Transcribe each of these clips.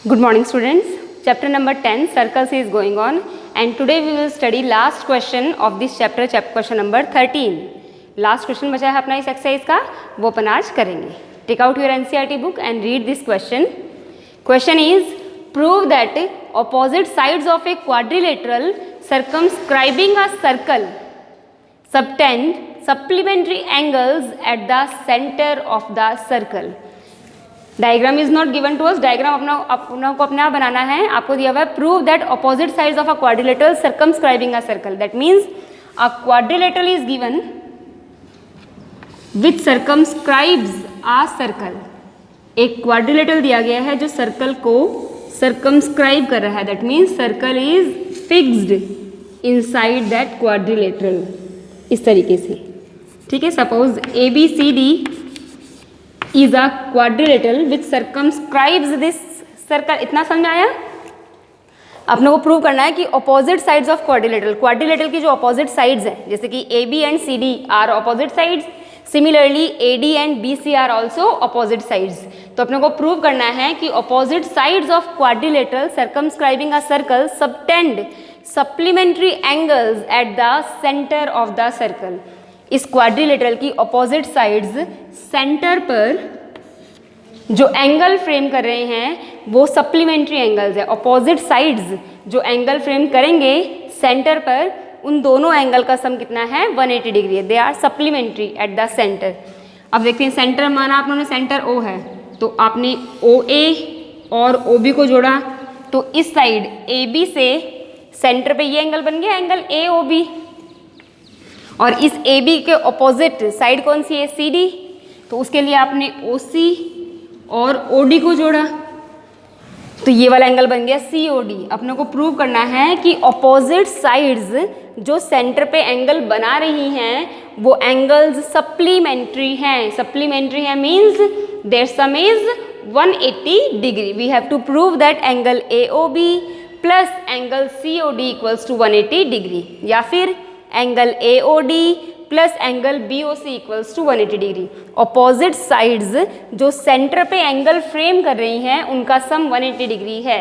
Good morning students. Chapter number 10 circles is going on and today we will study last question of this chapter, question number 13. Last question बचा है अपना इस exercise का, वो अपन आज करेंगे. Take out your NCERT book and read this question. Question is prove that opposite sides of a quadrilateral circumscribing a circle subtend supplementary angles at the center of the circle. Diagram is not given to us, diagram अपना को अपने आप बनाना है. आपको दिया हुआ है prove that opposite sides of a quadrilateral circumscribing a circle. That means a quadrilateral is given which circumscribes a circle. एक क्वाड्रिलेटरल दिया गया है जो सर्कल को सर्कमस्क्राइब कर रहा है. That means circle is fixed inside that quadrilateral. इस तरीके से, ठीक है. Suppose ABCD is a quadrilateral which circumscribes this circle. इतना समझ में आया? अपने को प्रूव करना है कि ऑपोजिट साइड्स ऑफ क्वाड्रिलेटरल की जो ऑपोजिट साइड्स हैं, जैसे कि AB and CD are opposite sides, similarly AD and BC are also opposite sides. तो अपने को प्रूव करना है कि opposite sides of quadrilateral circumscribing a circle subtend supplementary angles at the centre of the circle. इस quadrilateral की opposite sides centre पर जो एंगल फ्रेम कर रहे हैं वो सप्लीमेंट्री एंगल्स है. ऑपोजिट साइड्स जो एंगल फ्रेम करेंगे सेंटर पर, उन दोनों एंगल का सम कितना है? 180 डिग्री है. They are supplementary at the centre. अब देखते हैं, सेंटर माना आप लोगों ने सेंटर O है, तो आपने OA और OB को जोड़ा, तो इस साइड AB से सेंटर पे ये एंगल बन गया एंगल AOB. और इस AB के ऑपोजिट साइड कौन सी है? CD. तो उसके लिए आपने OC और OD को जोड़ा, तो ये वाला एंगल बन गया COD. अपने को प्रूव करना है कि ऑपोजिट साइड्स जो सेंटर पे एंगल बना रही हैं वो एंगल्स सप्लीमेंट्री हैं. सप्लीमेंट्री है means their sum is 180 degree. We have to prove that angle AOB plus angle COD equals to 180 degree, या फिर angle AOD plus angle BOC equals to 180 degree. Opposite sides जो centre पे angle frame कर रही हैं उनका sum 180 degree है.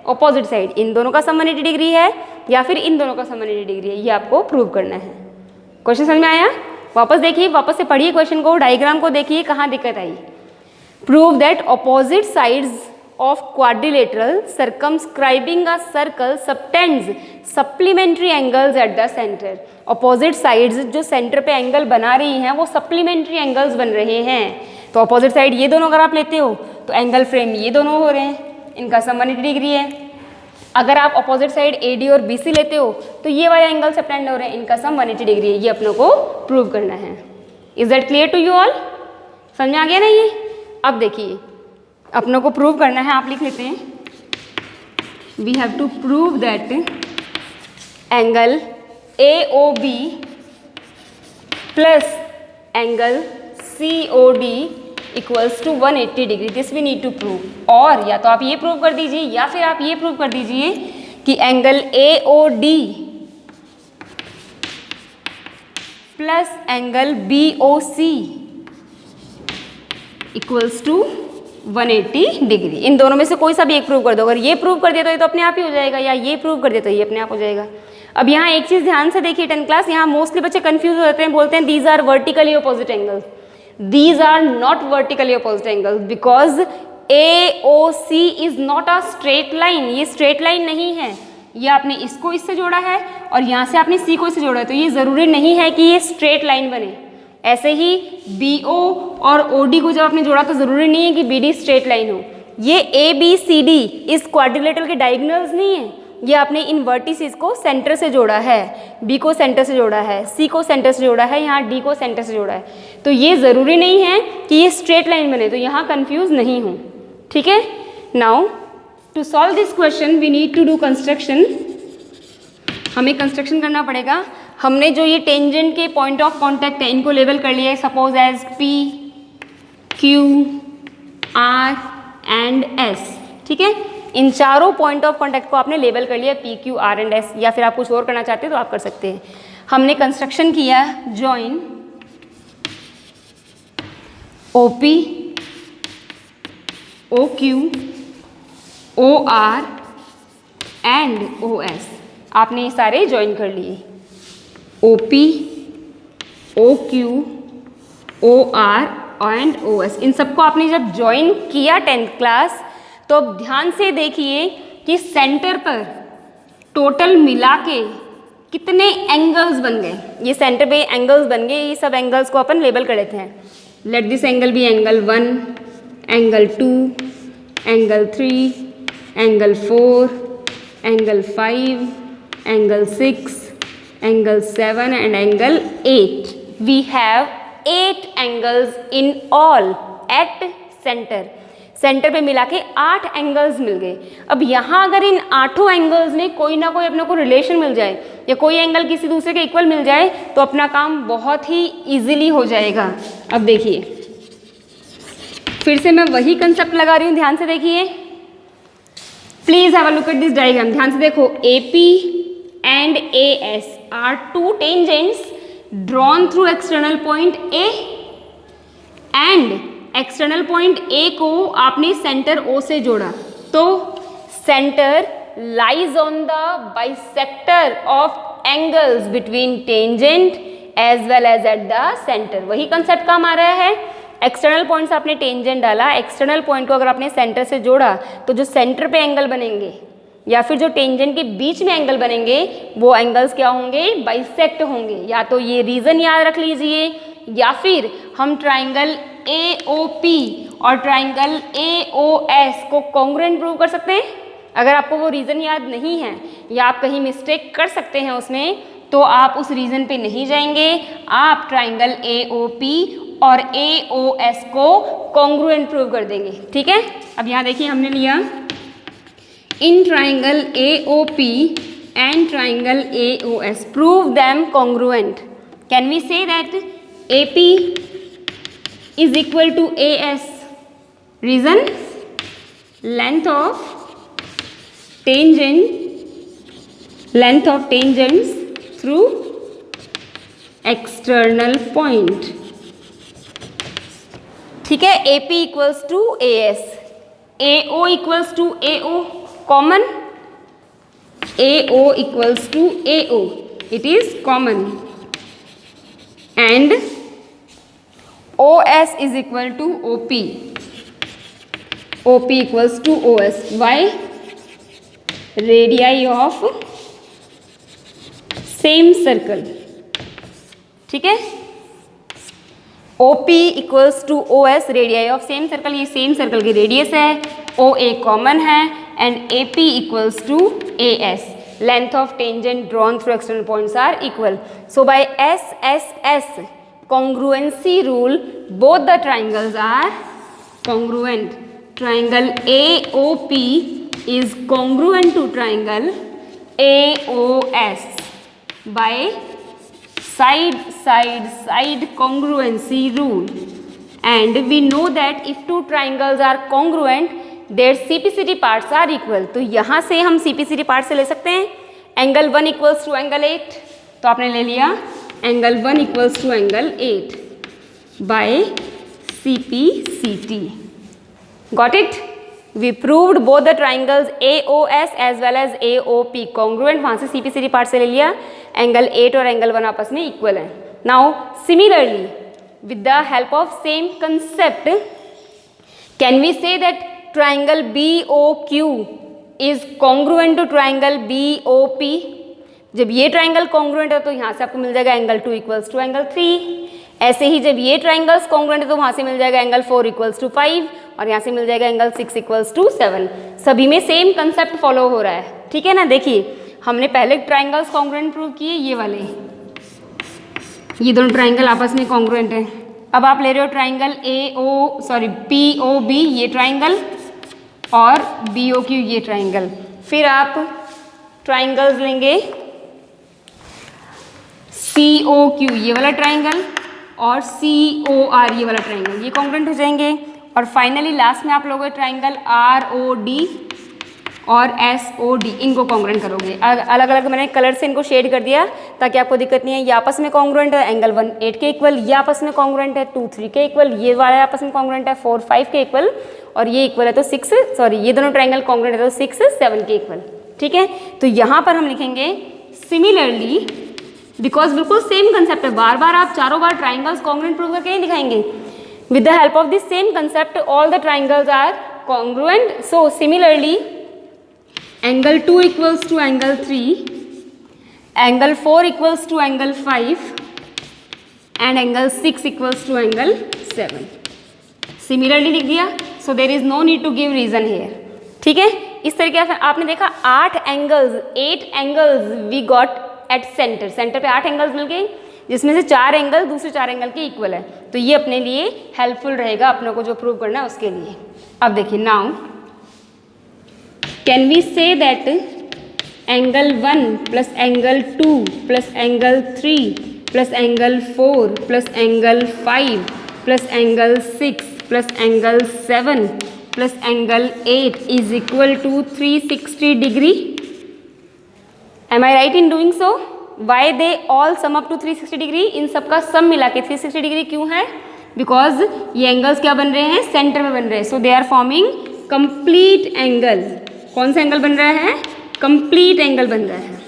Opposite side, इन दोनों का सम 180 डिग्री है या फिर इन दोनों का सम 180 डिग्री है. ये आपको प्रूव करना है. क्वेश्चन समझ में आया? वापस देखिए, वापस से पढ़िए क्वेश्चन को, डायग्राम को देखिए कहाँ दिक्कत आई. Prove that opposite sides of quadrilateral circumscribing a circle subtends supplementary angles at the center. opposite sides जो सेंटर पे एंगल बना रही हैं वो सप्लीमेंट्री एंगल्स बन रहे हैं. तो ऑपोजिट साइड ये दोनों अगर आप लेते हो तो एंगल फ्रेम ये दोनों हो रहे हैं, इनका सम 180 डिग्री है. अगर आप ऑपोजिट साइड AD और BC लेते हो तो ये वाले एंगल सबटेंड हो रहे हैं, इनका सम 180 डिग्री है. ये अपनों को प्रूव करना है. Is that clear to you all? समझ में आ गया ना ये? अब देखिए, अपनों को प्रूव करना है, आप लिख लेते हैं. We have to prove that angle AOB plus angle COD equals to 180 degree. This we need to prove. और या तो आप ये प्रूव कर दीजिए या फिर आप ये प्रूव कर दीजिए कि angle AOD plus angle BOC equals to 180 degree. इन दोनों में से कोई सा भी एक प्रूव कर दो. अगर ये प्रूव कर दिया तो ये तो अपने आप ही हो जाएगा, या ये प्रूव कर दिया तो ये अपने आप हो जाएगा. अब यहाँ एक चीज़ ध्यान से देखिए 10 क्लास, यहाँ मोस्टली बच्चे कंफ्यूज हो जाते हैं, बोलते हैं these are vertically opposite angles. These are not vertically opposite angles because AOC is not a straight line. ये स्ट्रेट लाइन नहीं है. ये आपने इसको इससे जोड़ा है और यहाँ से आपने C को इससे जोड़ा है, तो ये ज़रूरी नहीं है कि ये स्ट्रेट लाइन बने. ऐसे ही BO और OD को जब आपने जोड़ा तो ज़रूरी नहीं है कि BD स्ट्रेट लाइन हो. ये ABCD इस क्वाड्रिलेटरल के डायगोनल्स नहीं है. ये आपने इन वर्टिसेस को सेंटर से जोड़ा है, B को सेंटर से जोड़ा है, C को सेंटर से जोड़ा है, यहाँ D को सेंटर से जोड़ा है. तो ये ज़रूरी नहीं है कि ये स्ट्रेट लाइन बने, तो यहाँ कन्फ्यूज़ नहीं हो. ठीक है. Now to solve this question we need to do construction. हमें कंस्ट्रक्शन करना पड़ेगा. हमने जो ये टेंजेंट के पॉइंट ऑफ कांटेक्ट है इनको लेबल कर लिया है, suppose as P, Q, R and S. ठीक है. इन चारों पॉइंट ऑफ कांटेक्ट को आपने लेबल कर लिया P, Q, R and S, या फिर आप कुछ और करना चाहते हैं तो आप कर सकते हैं. हमने कंस्ट्रक्शन किया join OP, OQ OR and OS, आपने ये सारे ज्वाइन कर लिए, OP, OQ, OR and OS, इन सबको आपने जब ज्वाइन किया 10th क्लास, तो अब ध्यान से देखिए कि सेंटर पर टोटल मिला के कितने एंगल्स बन गए। ये सेंटर पे एंगल्स बन गए, ये सब एंगल्स को अपन लेबल कर लेते हैं। Let this angle be angle 1, angle 2, angle 3, angle 4, angle 5, angle 6, angle 7 and angle 8। We have 8 angles in all at centre. Centre पे मिला के 8 एंगल्स मिल गए। अब यहाँ अगर इन 8 एंगल्स में कोई ना कोई अपने को रिलेशन मिल जाए या कोई एंगल किसी दूसरे के इक्वल मिल जाए तो अपना काम बहुत ही इजीली हो जाएगा। अब देखिए, फिर से मैं वही कंसेप्ट लगा रही हूँ, ध्यान से देखिए। Please have a look at this diagram, ध्यान से देखो। AP and AS are 2 tangents drawn through external point A and external point A को आपने सेंटर O से जोड़ा, तो centre lies on the bisector of angles between tangent as well as at the centre. वही concept काम आ रहा है। एक्सटर्नल पॉइंट से आपने टेंजेंट डाला, एक्सटर्नल पॉइंट को अगर आपने सेंटर से जोड़ा तो जो सेंटर पे एंगल बनेंगे या फिर जो टेंजेंट के बीच में एंगल बनेंगे वो एंगल्स क्या होंगे, बाइसेक्ट होंगे। या तो ये रीजन याद रख लीजिए या फिर हम ट्राइंगल AOP और ट्राइंगल AOS को कॉन्ग्रुएंट प्रूव कर सकते हैं। अगर आपको वो रीजन याद नहीं है या आप कहीं मिस्टेक कर सकते हैं उसमें, तो आप उस रीजन पे नहीं जाएंगे, आप ट्राइंगल AOP और AOS को कॉन्ग्रुएंट प्रूव कर देंगे। ठीक है, अब यहाँ देखिए हमने लिया in triangle AOP and triangle AOS prove them congruent. Can we say that AP is equal to AS? Reason? Length of tangents through external point। ठीक है, AP equals to AS, AO equals to AO, common, AO equals to AO, it is common, and OS is equal to OP, OP equals to OS. Why? Radii of same circle। ठीक है, OP equals to OS, radii of same circle, ये same circle की radius है, OA common है, and AP equals to AS, length of tangent drawn through external points are equal. So by SSS congruency rule, both the triangles are congruent. Triangle AOP is congruent to triangle AOS by side congruency rule. And we know that if two triangles are congruent, their CPCD parts are equal. तो यहाँ से हम CPCD part से ले सकते हैं। Angle 1 equals to angle 8, तो आपने ले लिया angle 1 equals to angle 8 by CPCT। Got it? We proved both the triangles AOS as well as AOP congruent. वहाँ से CPCT पार्ट से ले लिया, एंगल 8 और एंगल 1 आपस में इक्वल है। Now similarly with the help of same concept, can we say that triangle BOQ is congruent to triangle BOP? जब ये ट्राइंगल कॉन्ग्रुएंट है तो यहाँ से आपको मिल जाएगा एंगल 2 इक्वल्स टू एंगल 3। ऐसे ही जब ये ट्राइंगल्स कॉन्ग्रुएंट है तो वहाँ से मिल जाएगा एंगल 4 इक्वल्स टू 5 और यहाँ से मिल जाएगा एंगल 6 इक्वल्स टू 7। सभी में सेम कंसेप्ट फॉलो हो रहा है। ठीक है ना, देखिए हमने पहले ट्राइंगल्स कॉन्ग्रुएंट प्रूव किए, ये वाले, ये दोनों ट्राइंगल आपस में कॉन्ग्रुएंट है। अब आप ले रहे हो ट्राइंगल POB ये ट्राइंगल और BOQ ये ट्राइंगल, फिर आप ट्राइंगल्स लेंगे COQ ये वाला ट्राइंगल और COR ये वाला ट्राइंगल, ये कॉन्ग्रुएंट हो जाएंगे। और फाइनली लास्ट में आप लोगों ट्राइंगल ROD और SOD इनको कॉन्ग्रुएंट करोगे। अलग अलग मैंने कलर से इनको शेड कर दिया ताकि आपको दिक्कत नहीं है। ये आपस में कॉन्ग्रुएंट है एंगल 1 8 के इक्वल, ये आपस में कॉन्ग्रुएंट है 2 3 के इक्वल, ये वाला आपस में कॉन्ग्रुएंट है 4 5 के इक्वल, और ये इक्वल है तो 6 सॉरी ये दोनों ट्राइंगल कॉन्ग्रुएंट है तो 6 7 के इक्वल। ठीक है, तो यहाँ पर हम लिखेंगे सिमिलरली, बिकॉज बिल्कुल सेम कंसेप्ट है, बार बार आप चारों बार ट्राइंगल्स कॉन्ग्रुएंट प्रूव करके नहीं दिखाएंगे। With the help of this same concept all the triangles are congruent. So similarly angle 2 equals to angle 3, angle 4 equals to angle 5 and angle 6 equals to angle 7. Similarly लिख दिया, so there is no need to give reason here. ठीक है, इस तरीके से आपने देखा 8 angles we got at centre. Centre पे 8 एंगल्स मिल गए जिसमें से 4 एंगल दूसरे 4 एंगल के इक्वल है, तो ये अपने लिए हेल्पफुल रहेगा अपनों को जो प्रूव करना है उसके लिए। अब देखिए now can we say that angle 1 plus angle 2 plus angle 3 plus angle 4 plus angle 5 plus angle 6 plus angle 7 plus angle 8 is equal to 360 degree? Am I right in doing so? Why they all sum up to 360 degree? इन सब का सम मिला के 360 degree क्यों है? Because ये angles क्या बन रहे हैं, सेंटर में बन रहे हैं, so they are forming complete angle. कौन सा एंगल बन रहा है, कंप्लीट एंगल बन रहा है।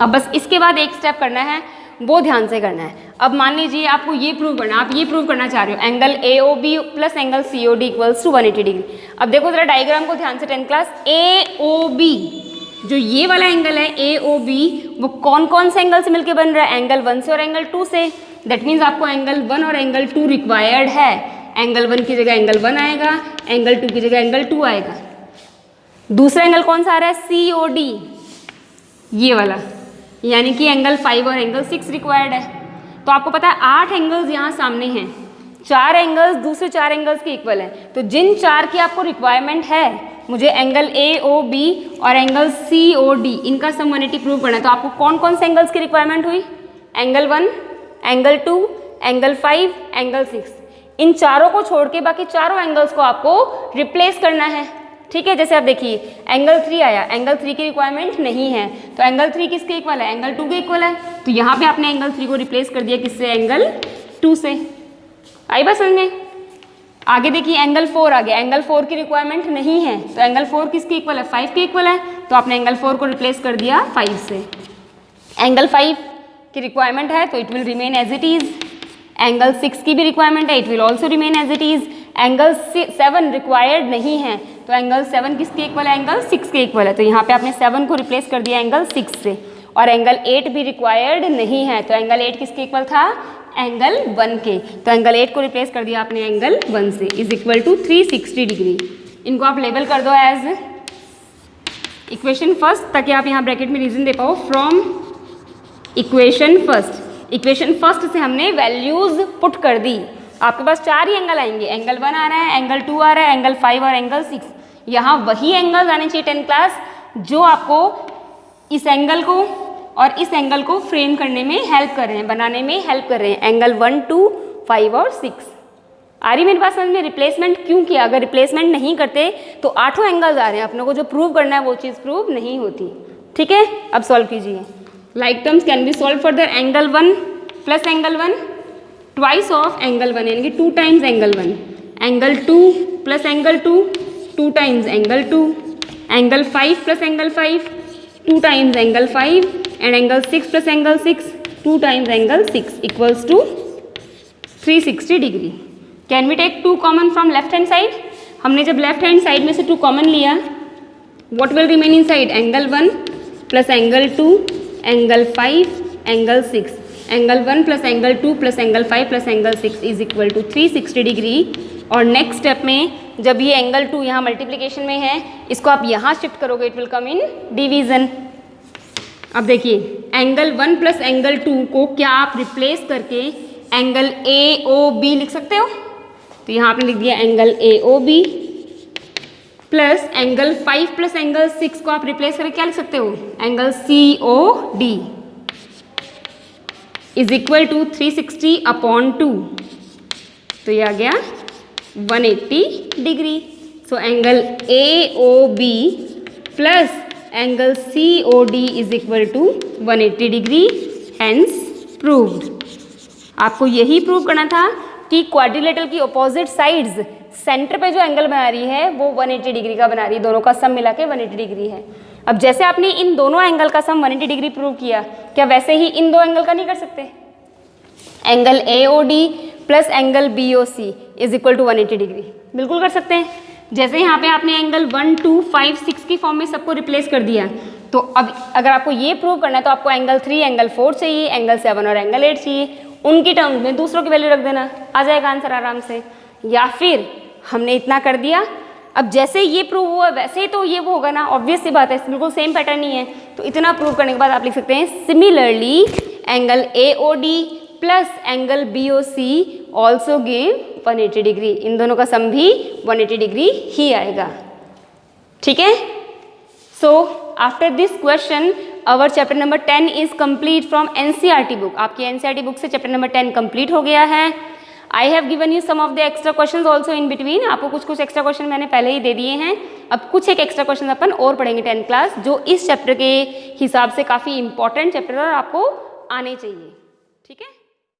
अब बस इसके बाद एक स्टेप करना है, वो ध्यान से करना है। अब मान लीजिए आपको ये प्रूव करना, आप ये प्रूव करना चाह रहे हो angle AOB plus angle COD equals to 180 degree. अब देखो जरा डायग्राम को ध्यान से 10th क्लास, AOB जो ये वाला एंगल है AOB वो कौन कौन से एंगल से मिलकर बन रहा है, एंगल 1 से और एंगल 2 से। दैट मीन्स आपको एंगल 1 और एंगल 2 रिक्वायर्ड है। एंगल 1 की जगह एंगल 1 आएगा, एंगल 2 की जगह एंगल 2 आएगा। दूसरा एंगल कौन सा आ रहा है, COD ये वाला, यानी कि एंगल 5 और एंगल 6 रिक्वायर्ड है। तो आपको पता है 8 एंगल्स यहाँ सामने हैं, 4 एंगल्स दूसरे 4 एंगल्स के इक्वल हैं। तो जिन 4 की आपको रिक्वायरमेंट है, मुझे एंगल AOB और एंगल COD इनका सम 180 प्रूव करना है, तो आपको कौन कौन से एंगल्स की रिक्वायरमेंट हुई, एंगल 1, एंगल 2, एंगल 5, एंगल 6। इन चारों को छोड़ के बाकी चारों एंगल्स को आपको रिप्लेस करना है। ठीक है, जैसे आप देखिए एंगल 3 आया, एंगल 3 की रिक्वायरमेंट नहीं है, तो एंगल 3 किसके इक्वल है, एंगल 2 के इक्वल है। तो यहाँ पे आपने एंगल 3 को रिप्लेस कर दिया किससे, एंगल 2 से। आई बात समझ में। आगे देखिए एंगल 4 आ गया, एंगल 4 की रिक्वायरमेंट नहीं है, तो एंगल 4 किसके इक्वल है, 5 के इक्वल है, तो आपने एंगल 4 को रिप्लेस कर दिया 5 से। एंगल 5 की रिक्वायरमेंट है तो it will remain as it is. Angle 6 की भी रिक्वायरमेंट है, it will also remain as it is. Angle 7 required नहीं है, तो एंगल 7 किसके इक्वल है, एंगल 6 के इक्वल है, तो यहाँ पे आपने 7 को रिप्लेस कर दिया एंगल 6 से। और एंगल 8 भी रिक्वायर्ड नहीं है, तो एंगल 8 किसके इक्वल था, एंगल 1 के, तो एंगल 8 को रिप्लेस कर दिया आपने एंगल 1 से, इज इक्वल टू 360 डिग्री। इनको आप लेबल कर दो एज इक्वेशन फर्स्ट, ताकि आप यहाँ ब्रैकेट में रीजन दे पाओ। From equation first, equation first से हमने वैल्यूज पुट कर दी। आपके पास 4 ही एंगल आएंगे, एंगल 1 आ रहा है, एंगल 2 आ रहा है, एंगल 5 और एंगल 6। यहाँ वही एंगल्स आने चाहिए 10th क्लास जो आपको इस एंगल को और इस एंगल को फ्रेम करने में हेल्प कर रहे हैं, बनाने में हेल्प कर रहे हैं, एंगल 1, 2, 5 और 6। आ रही मेरे पास समझ में। रिप्लेसमेंट क्यों किया, अगर रिप्लेसमेंट नहीं करते तो 8 एंगल्स आ रहे हैं, अपनों को जो प्रूव करना है वो चीज़ प्रूव नहीं होती। ठीक है, अब सॉल्व कीजिए। Like terms can be solve further. Angle 1 plus angle 1 twice of angle 1 यानी कि 2 times angle 1। Angle 2 plus angle 2 2 times angle 2। Angle 5 plus angle 5 2 times angle 5 and angle 6 plus angle 6 2 times angle 6 equals to 360 degree. Can we take 2 common from left hand side. हमने जब left hand side में से 2 common लिया, what will remain in side, angle 1 plus angle 2 angle 5 angle 6। Angle 1 plus angle 2 plus angle 5 plus angle 6 is equal to 360 degree. और next step में जब ये angle 2 यहाँ मल्टीप्लिकेशन में है, इसको आप यहाँ शिफ्ट करोगे, it will come in division. अब देखिए एंगल 1 प्लस एंगल 2 को क्या आप रिप्लेस करके एंगल AOB लिख सकते हो, तो यहाँ आपने लिख दिया angle AOB plus angle 5 plus angle 6 को आप रिप्लेस करके क्या लिख सकते हो, angle COD is equal to 360 upon 2, तो ये आ गया 180 degree. So angle AOB plus angle COD is equal to 180 degree, hence proved. आपको यही प्रूव करना था कि क्वाड्रिलेटरल की अपोजिट साइड्स सेंटर पे जो एंगल बना रही है वो 180 डिग्री का बना रही है, दोनों का सम मिला के 180 डिग्री है। अब जैसे आपने इन दोनों एंगल का सम 180 डिग्री प्रूव किया, क्या वैसे ही इन दो एंगल का नहीं कर सकते? Angle AOD plus angle BOC is equal to 180 degree, बिल्कुल कर सकते हैं। जैसे यहाँ पे आपने एंगल 1, 2, 5, 6 की फॉर्म में सबको रिप्लेस कर दिया, तो अब अगर आपको ये प्रूव करना है तो आपको एंगल 3, एंगल 4 चाहिए, एंगल 7 और एंगल 8 चाहिए। उनकी टर्म्स में दूसरों की वैल्यू रख देना, आ जाएगा आंसर आराम से। या फिर हमने इतना कर दिया, अब जैसे ये प्रूव हुआ वैसे ही तो ये वो होगा ना, ऑब्वियस सी बात है, बिल्कुल सेम पैटर्न ही है। तो इतना प्रूव करने के बाद आप लिख सकते हैं similarly angle AOD plus angle BOC also give 180 degree. इन दोनों का सम भी 180 डिग्री ही आएगा, ठीक है। So after this question our chapter number 10 is complete from NCERT book. आपकी NCERT बुक से चैप्टर नंबर 10 कंप्लीट हो गया है। I have given you some of the extra questions also in between. आपको कुछ एक्स्ट्रा क्वेश्चन मैंने पहले ही दे दिए हैं। अब कुछ एक एक्स्ट्रा क्वेश्चन अपन और पढ़ेंगे 10th क्लास, जो इस चैप्टर के हिसाब से काफ़ी इंपॉर्टेंट चैप्टर और आपको आने चाहिए, ठीक है।